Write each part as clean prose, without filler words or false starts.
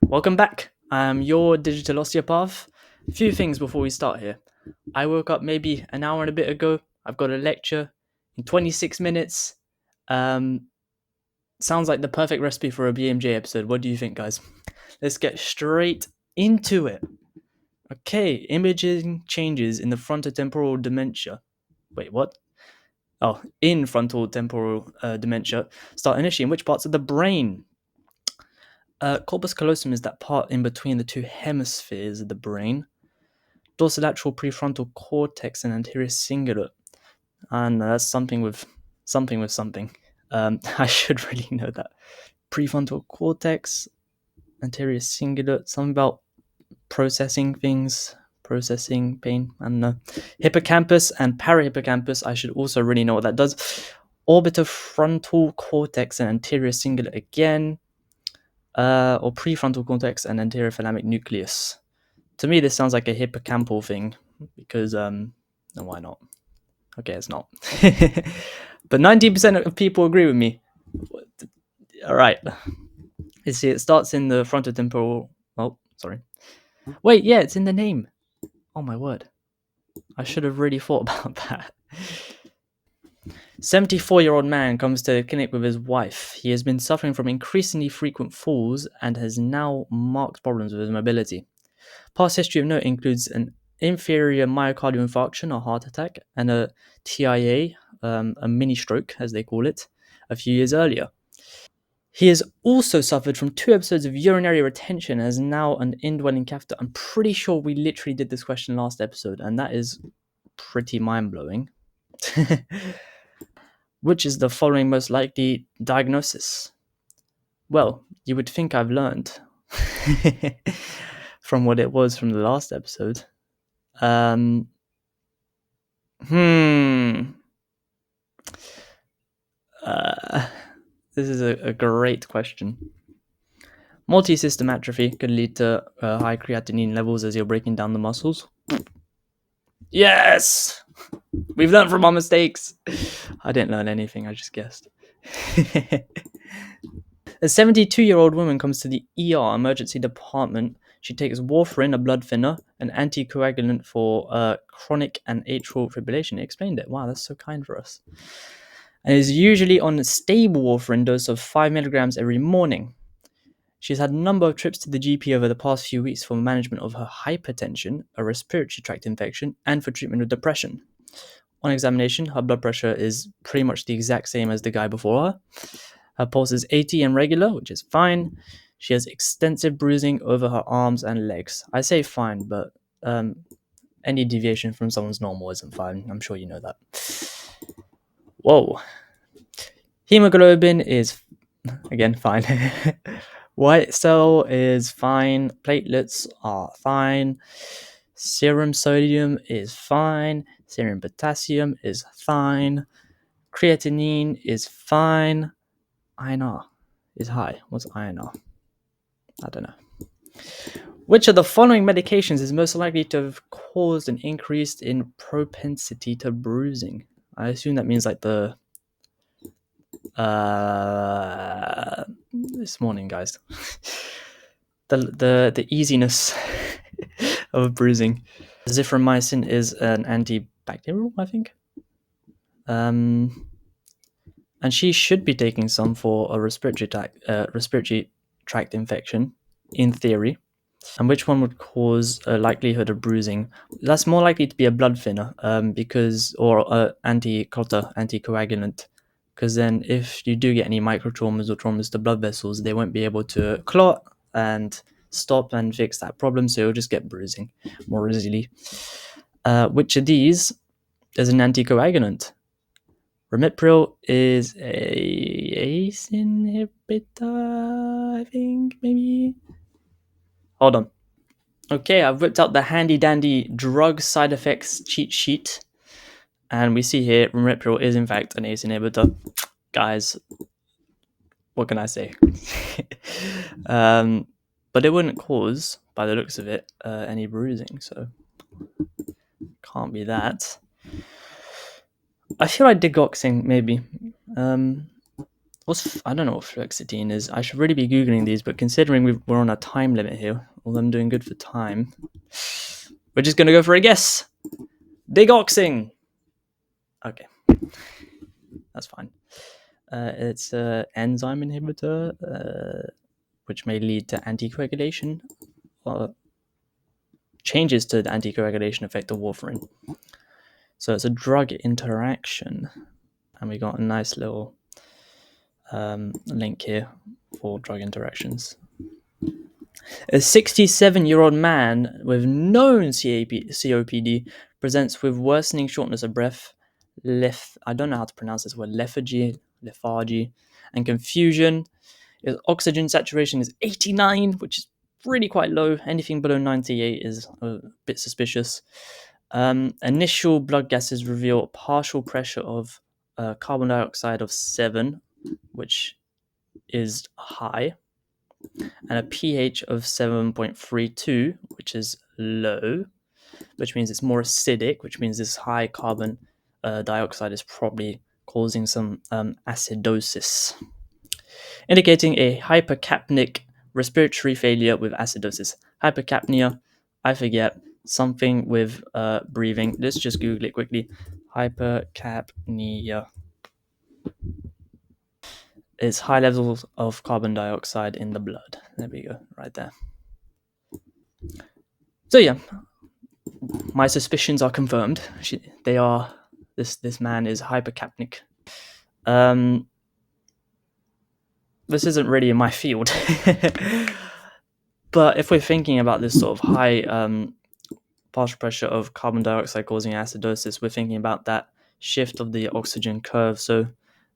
Welcome back. I'm your digital osteopath. A few things before we start here. I woke up maybe an hour and a bit ago. I've got a lecture in 26 minutes. Um, Sounds like the perfect recipe for a BMJ episode. What do you think, guys? Let's get straight into it. Okay, imaging changes in the frontotemporal dementia. Wait, what? Oh, in frontal temporal dementia start initially in which parts of the brain? Corpus callosum is that part in between the two hemispheres of the brain. Dorsolateral prefrontal cortex and anterior cingulate, and that's something. I should really know that. Prefrontal cortex, anterior cingulate, something about processing things, processing pain. I don't know. Hippocampus and parahippocampus. I should also really know what that does. Orbitofrontal cortex and anterior cingulate again, or prefrontal cortex and anterior thalamic nucleus. To me, this sounds like a hippocampal thing because, why not? Okay, it's not. But 90% of people agree with me. All right. You see, it starts in the frontotemporal. Oh, sorry. Wait, yeah, it's in the name. Oh my word. I should have really thought about that. 74-year-old man comes to the clinic with his wife. He has been suffering from increasingly frequent falls and has now marked problems with his mobility. Past history of note includes an inferior myocardial infarction or heart attack and a TIA, a mini stroke as they call it, a few years earlier. He has also suffered from 2 episodes of urinary retention and is now an indwelling catheter. I'm pretty sure we literally did this question last episode, and that is pretty mind-blowing. Which is the following most likely diagnosis? Well, you would think I've learned from what it was from the last episode. Um, hmm. This is a great question. Multi-system atrophy could lead to high creatinine levels as you're breaking down the muscles. Yes! We've learned from our mistakes. I didn't learn anything, I just guessed. A 72-year-old woman comes to the ER emergency department. She takes warfarin, a blood thinner, an anticoagulant for chronic and atrial fibrillation. It explained it. Wow, that's so kind for us. And is usually on a stable warfarin dose of 5 milligrams every morning. She's had a number of trips to the GP over the past few weeks for management of her hypertension, a respiratory tract infection, and for treatment of depression. On examination, her blood pressure is pretty much the exact same as the guy before her. Her pulse is 80 and regular, which is fine. She has extensive bruising over her arms and legs. I say fine, but any deviation from someone's normal isn't fine. I'm sure you know that. Whoa. Hemoglobin is, again, fine. White cell is fine. Platelets are fine. Serum sodium is fine. Serum potassium is fine. Creatinine is fine. INR is high. What's INR? I don't know. Which of the following medications is most likely to have caused an increase in propensity to bruising? I assume that means like the this morning, guys. the easiness of bruising. Zithromycin is an antibacterial, I think. And she should be taking some for a respiratory tract infection, in theory. And which one would cause a likelihood of bruising? That's more likely to be a blood thinner, or anticoagulant, because then if you do get any microtraumas or traumas to blood vessels, they won't be able to clot and stop and fix that problem, so you'll just get bruising more easily. Which of these is an anticoagulant? Ramipril is a ACE inhibitor, I think, maybe. Hold on. Okay, I've whipped out the handy dandy drug side effects cheat sheet, and we see here Ramipril is in fact an ACE inhibitor. Guys, what can I say? But it wouldn't cause, by the looks of it, any bruising, so can't be that. I feel like digoxin, maybe. I don't know what fluoxetine is. I should really be googling these, but considering we're on a time limit here, although I'm doing good for time, we're just gonna go for a guess. Digoxing. Okay, that's fine. It's an enzyme inhibitor, which may lead to anticoagulation or changes to the anticoagulation effect of warfarin. So it's a drug interaction, and we got a nice little link here for drug interactions. A 67-year-old man with known COPD presents with worsening shortness of breath, I don't know how to pronounce this word, lethargy, and confusion. His oxygen saturation is 89, which is really quite low. Anything below 98 is a bit suspicious. Initial blood gases reveal partial pressure of carbon dioxide of 7, which is high, and a pH of 7.32, which is low, which means it's more acidic, which means this high carbon dioxide is probably causing some acidosis, indicating a hypercapnic respiratory failure with acidosis. Hypercapnia, I forget, something with breathing. Let's just Google it quickly. Hypercapnia. It's high levels of carbon dioxide in the blood. There we go, right there. So yeah, my suspicions are confirmed. They are. This man is hypercapnic. This isn't really in my field, but if we're thinking about this sort of high partial pressure of carbon dioxide causing acidosis, we're thinking about that shift of the oxygen curve. So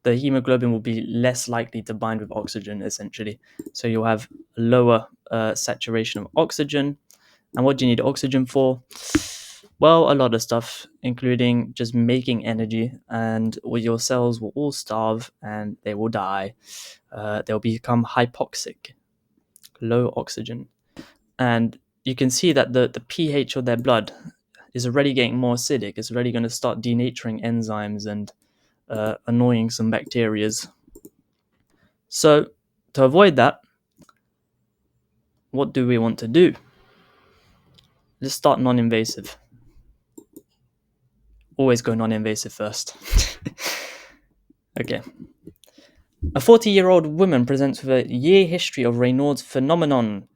the hemoglobin will be less likely to bind with oxygen, essentially. So you'll have lower saturation of oxygen. And what do you need oxygen for? Well, a lot of stuff, including just making energy, and your cells will all starve and they will die. They'll become hypoxic, low oxygen. And you can see that the pH of their blood is already getting more acidic. It's already going to start denaturing enzymes and annoying some bacterias. So to avoid that, what do we want to do? Let's start non-invasive. Always go non-invasive first. Okay. A 40-year-old woman presents with a year history of Raynaud's phenomenon.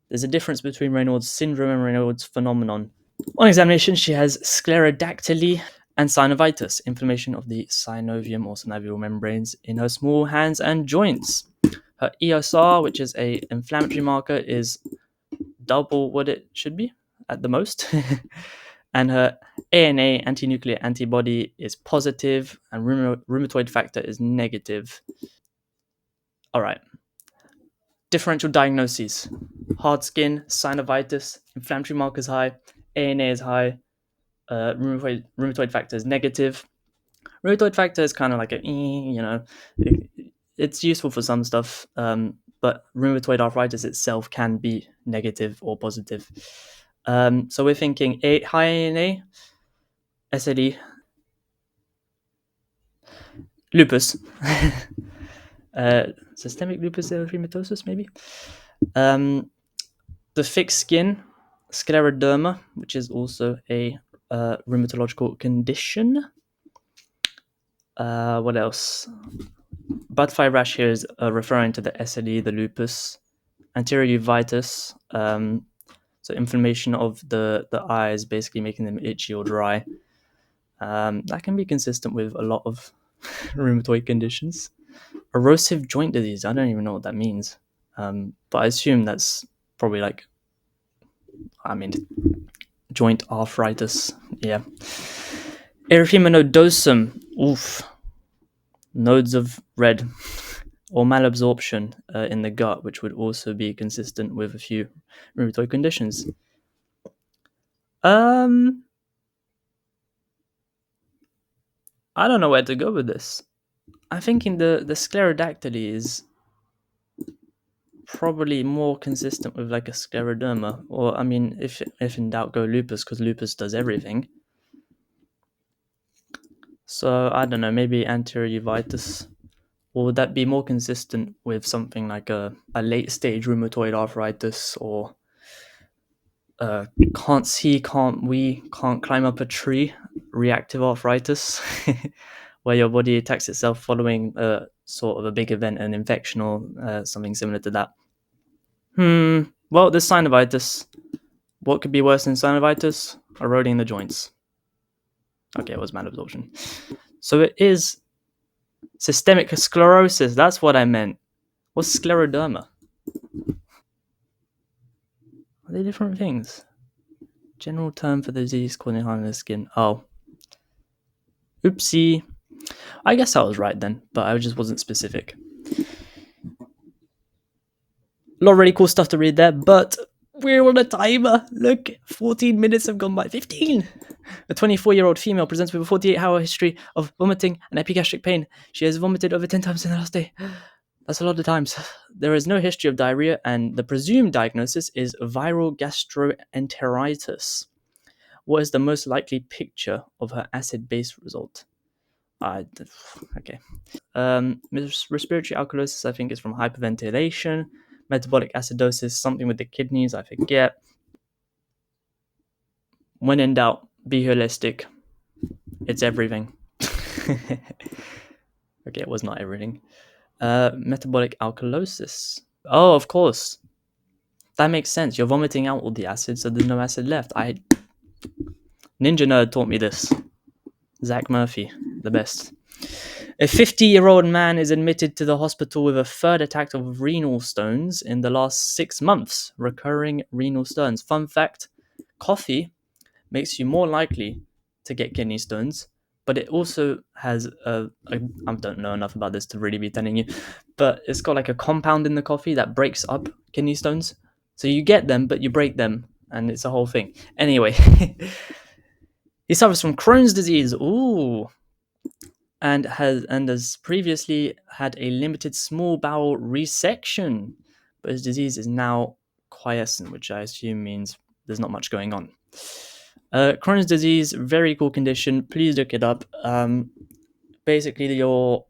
There's a difference between Raynaud's syndrome and Raynaud's phenomenon. On examination, she has sclerodactyly and synovitis, inflammation of the synovium or synovial membranes in her small hands and joints. Her ESR, which is a inflammatory marker, is double what it should be at the most. And her ANA, anti-nuclear antibody, is positive, and rheumatoid factor is negative. All right. Differential diagnoses: hard skin, synovitis, inflammatory markers high, ANA is high, rheumatoid factor is negative. Rheumatoid factor is kind of like it's useful for some stuff, but rheumatoid arthritis itself can be negative or positive. So we're thinking high ANA, SLE, lupus, systemic lupus erythematosus, maybe. The thick skin, scleroderma, which is also a rheumatological condition. What else? Butterfly rash here is referring to the SLE, the lupus. Anterior uveitis, so inflammation of the eyes, basically making them itchy or dry. That can be consistent with a lot of rheumatoid conditions. Erosive joint disease, I don't even know what that means. But I assume that's probably joint arthritis. Yeah. Erythema nodosum, oof. Nodes of red. Or malabsorption in the gut, which would also be consistent with a few rheumatoid conditions. I don't know where to go with this. I'm thinking the sclerodactyly is probably more consistent with like a scleroderma, or if in doubt, go lupus, because lupus does everything. So I don't know, maybe anterior uveitis Or would that be more consistent with something like a late stage rheumatoid arthritis or can't see, can't climb up a tree, reactive arthritis, where your body attacks itself following a sort of a big event, an infection or something similar to that? Well, there's synovitis. What could be worse than synovitis? Eroding the joints. Okay, it was malabsorption. So it is systemic sclerosis. That's what I meant. What's scleroderma? Are they different things? General term for the disease causing harm in the skin. Oh. Oopsie. I guess I was right then, but I just wasn't specific. A lot of really cool stuff to read there, but we're on a timer. Look, 14 minutes have gone by. 15! A 24-year-old female presents with a 48-hour history of vomiting and epigastric pain. She has vomited over 10 times in the last day. That's a lot of times. There is no history of diarrhea, and the presumed diagnosis is viral gastroenteritis. What is the most likely picture of her acid-base result? Okay. Respiratory alkalosis, I think, is from hyperventilation. Metabolic acidosis, something with the kidneys, I forget. When in doubt, be holistic. It's everything. Okay, it was not everything. Metabolic alkalosis. Oh, of course. That makes sense. You're vomiting out all the acid, so there's no acid left. Ninja Nerd taught me this. Zach Murphy, the best. A 50-year-old man is admitted to the hospital with a third attack of renal stones in the last 6 months. Recurring renal stones. Fun fact, coffee makes you more likely to get kidney stones, but it also has I don't know enough about this to really be telling you, but it's got like a compound in the coffee that breaks up kidney stones. So you get them, but you break them, and it's a whole thing. Anyway, he suffers from Crohn's disease. Ooh. And has previously had a limited small bowel resection, but his disease is now quiescent, which I assume means there's not much going on. Crohn's disease, very cool condition. Please look it up. Basically, your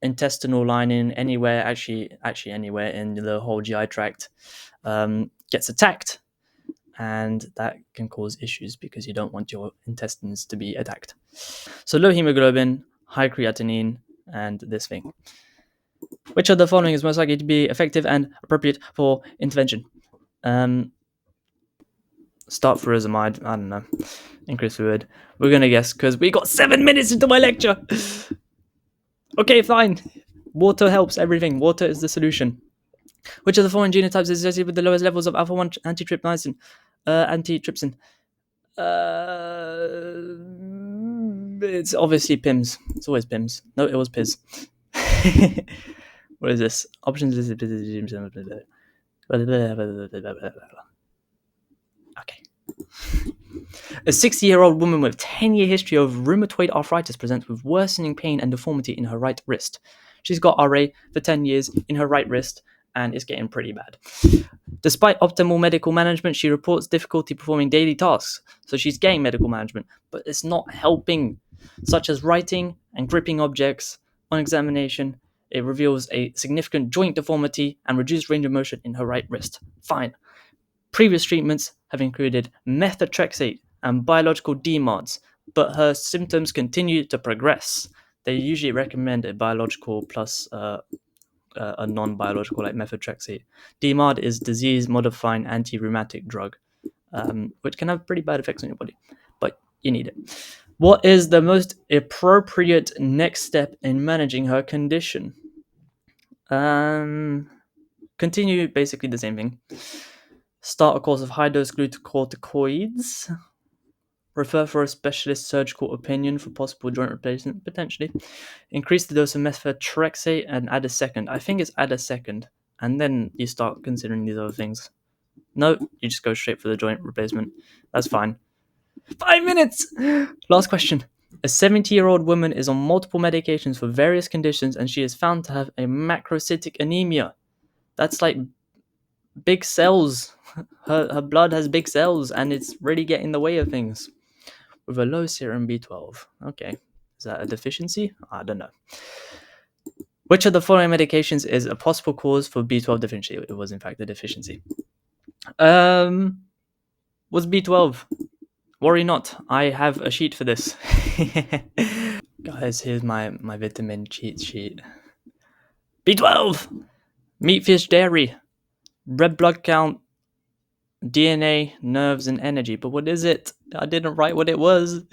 intestinal lining anywhere, actually anywhere in the whole GI tract, gets attacked, and that can cause issues because you don't want your intestines to be attacked. So low hemoglobin, high creatinine, and this thing. Which of the following is most likely to be effective and appropriate for intervention? Start furosemide, I don't know. Increase fluid. We're going to guess because we got 7 minutes into my lecture. Okay, fine. Water helps everything. Water is the solution. Which of the following genotypes is associated with the lowest levels of alpha-1 antitrypsin? It's obviously PIMS. It's always PIMS. No, it was PIS. What is this? Options. Okay. A 60-year-old woman with 10-year history of rheumatoid arthritis presents with worsening pain and deformity in her right wrist. She's got RA for 10 years in her right wrist, and it's getting pretty bad. Despite optimal medical management, she reports difficulty performing daily tasks. So she's getting medical management, but it's not helping, such as writing and gripping objects. On examination, it reveals a significant joint deformity and reduced range of motion in her right wrist. Fine. Previous treatments have included methotrexate and biological DMARDs, but her symptoms continue to progress. They usually recommend a biological plus a non-biological like methotrexate. DMARD is disease-modifying anti-rheumatic drug, which can have pretty bad effects on your body, but you need it. What is the most appropriate next step in managing her condition? Continue basically the same thing. Start a course of high-dose glucocorticoids. Refer for a specialist surgical opinion for possible joint replacement, potentially. Increase the dose of methotrexate and add a second. I think it's add a second. And then you start considering these other things. No, you just go straight for the joint replacement. That's fine. 5 minutes! Last question. A 70-year-old woman is on multiple medications for various conditions, and she is found to have a macrocytic anemia. That's like big cells. Her blood has big cells, and it's really getting in the way of things. With a low serum B12. Okay. Is that a deficiency? I don't know. Which of the following medications is a possible cause for B12 deficiency? It was in fact a deficiency. Was B12? Worry not, I have a sheet for this. Guys, here's my vitamin cheat sheet. B12, meat, fish, dairy, red blood count, DNA, nerves, and energy. But what is it? I didn't write what it was.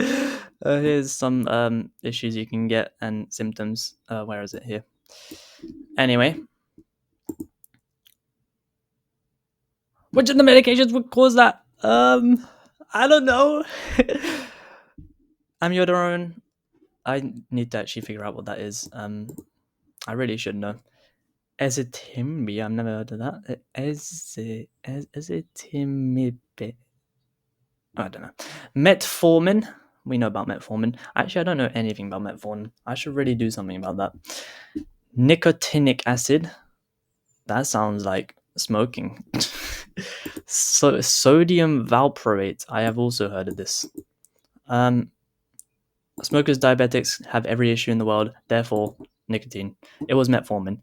Here's some issues you can get and symptoms. Where is it here? Anyway, which of the medications would cause that? I don't know. Amiodarone. I need to actually figure out what that is. I really should know. Ezetimibe. I've never heard of that. Ezetimibe. I don't know. Metformin. We know about metformin. Actually, I don't know anything about metformin. I should really do something about that. Nicotinic acid. That sounds like smoking. So sodium valproate. I have also heard of this. Smokers, diabetics have every issue in the world. Therefore, nicotine. It was metformin.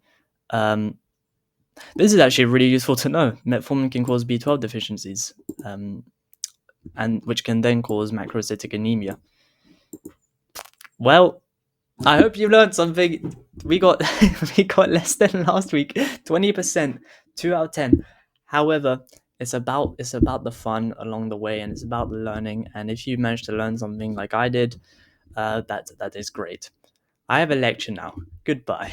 This is actually really useful to know. Metformin can cause B12 deficiencies, and which can then cause macrocytic anemia. Well, I hope you learned something. We got we got less than last week. 20%, 2 out of 10. However, it's about the fun along the way, and it's about the learning. And if you manage to learn something like I did, that is great. I have a lecture now. Goodbye.